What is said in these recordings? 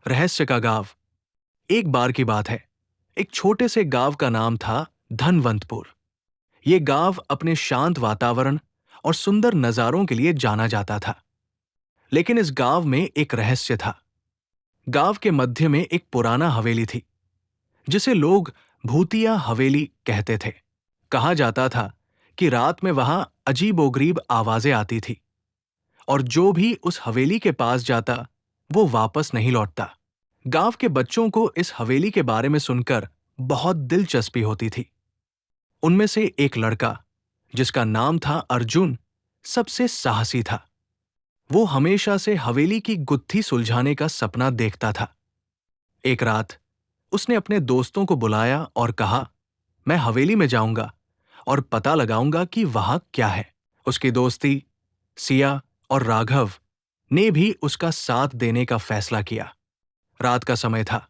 रहस्य का गांव। एक बार की बात है। एक छोटे से गांव का नाम था धनवंतपुर। ये गांव अपने शांत वातावरण और सुंदर नजारों के लिए जाना जाता था। लेकिन इस गांव में एक रहस्य था। गांव के मध्य में एक पुराना हवेली थी, जिसे लोग भूतिया हवेली कहते थे। कहा जाता था कि रात में वहां अजीबोगरीब आवाजें आती थी, और जो भी उस हवेली के पास जाता वो वापस नहीं लौटता। गांव के बच्चों को इस हवेली के बारे में सुनकर बहुत दिलचस्पी होती थी। उनमें से एक लड़का, जिसका नाम था अर्जुन, सबसे साहसी था। वो हमेशा से हवेली की गुत्थी सुलझाने का सपना देखता था। एक रात उसने अपने दोस्तों को बुलाया और कहा, मैं हवेली में जाऊंगा और पता लगाऊंगा कि वहां क्या है। उसकी दोस्ती सिया और राघव ने भी उसका साथ देने का फैसला किया। रात का समय था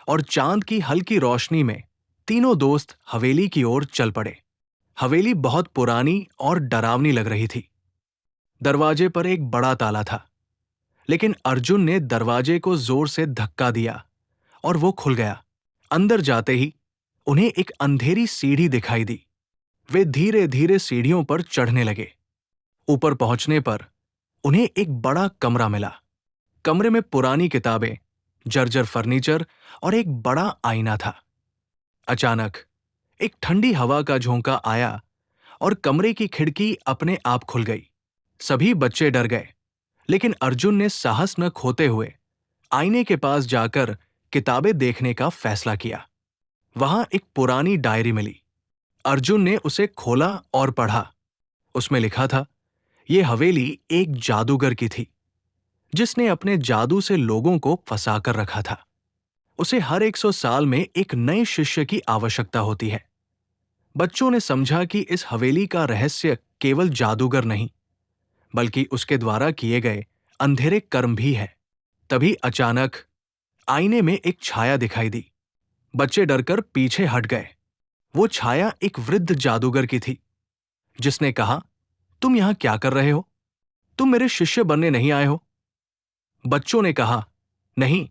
और चांद की हल्की रोशनी में तीनों दोस्त हवेली की ओर चल पड़े। हवेली बहुत पुरानी और डरावनी लग रही थी। दरवाजे पर एक बड़ा ताला था, लेकिन अर्जुन ने दरवाजे को जोर से धक्का दिया और वो खुल गया। अंदर जाते ही उन्हें एक अंधेरी सीढ़ी दिखाई दी। वे धीरे धीरे सीढ़ियों पर चढ़ने लगे। ऊपर पहुंचने पर उन्हें एक बड़ा कमरा मिला। कमरे में पुरानी किताबें, जर्जर फर्नीचर और एक बड़ा आईना था। अचानक एक ठंडी हवा का झोंका आया और कमरे की खिड़की अपने आप खुल गई। सभी बच्चे डर गए, लेकिन अर्जुन ने साहस न खोते हुए आईने के पास जाकर किताबें देखने का फैसला किया। वहां एक पुरानी डायरी मिली। अर्जुन ने उसे खोला और पढ़ा। उसमें लिखा था, यह हवेली एक जादूगर की थी, जिसने अपने जादू से लोगों को फंसा कर रखा था। उसे हर 100 साल में एक नए शिष्य की आवश्यकता होती है। बच्चों ने समझा कि इस हवेली का रहस्य केवल जादूगर नहीं, बल्कि उसके द्वारा किए गए अंधेरे कर्म भी है। तभी अचानक आईने में एक छाया दिखाई दी। बच्चे डरकर पीछे हट गए। वो छाया एक वृद्ध जादूगर की थी, जिसने कहा, तुम यहां क्या कर रहे हो? तुम मेरे शिष्य बनने नहीं आए हो? बच्चों ने कहा, नहीं,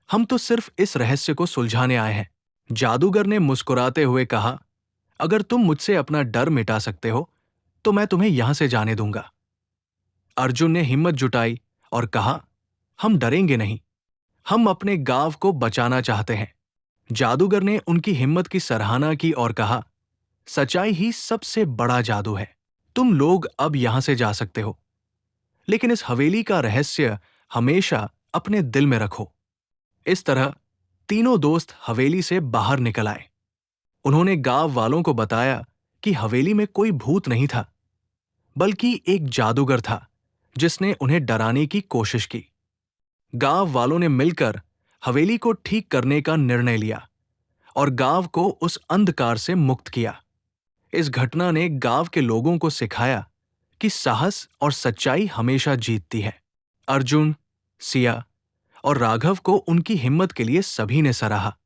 हम तो सिर्फ इस रहस्य को सुलझाने आए हैं। जादूगर ने मुस्कुराते हुए कहा, अगर तुम मुझसे अपना डर मिटा सकते हो तो मैं तुम्हें यहां से जाने दूंगा। अर्जुन ने हिम्मत जुटाई और कहा, हम डरेंगे नहीं, हम अपने गांव को बचाना चाहते हैं। जादूगर ने उनकी हिम्मत की सराहना की और कहा, सच्चाई ही सबसे बड़ा जादू है। तुम लोग अब यहां से जा सकते हो, लेकिन इस हवेली का रहस्य हमेशा अपने दिल में रखो। इस तरह तीनों दोस्त हवेली से बाहर निकल आए। उन्होंने गांव वालों को बताया कि हवेली में कोई भूत नहीं था, बल्कि एक जादूगर था जिसने उन्हें डराने की कोशिश की। गांव वालों ने मिलकर हवेली को ठीक करने का निर्णय लिया और गांव को उस अंधकार से मुक्त किया। इस घटना ने गांव के लोगों को सिखाया कि साहस और सच्चाई हमेशा जीतती है। अर्जुन, सिया और राघव को उनकी हिम्मत के लिए सभी ने सराहा।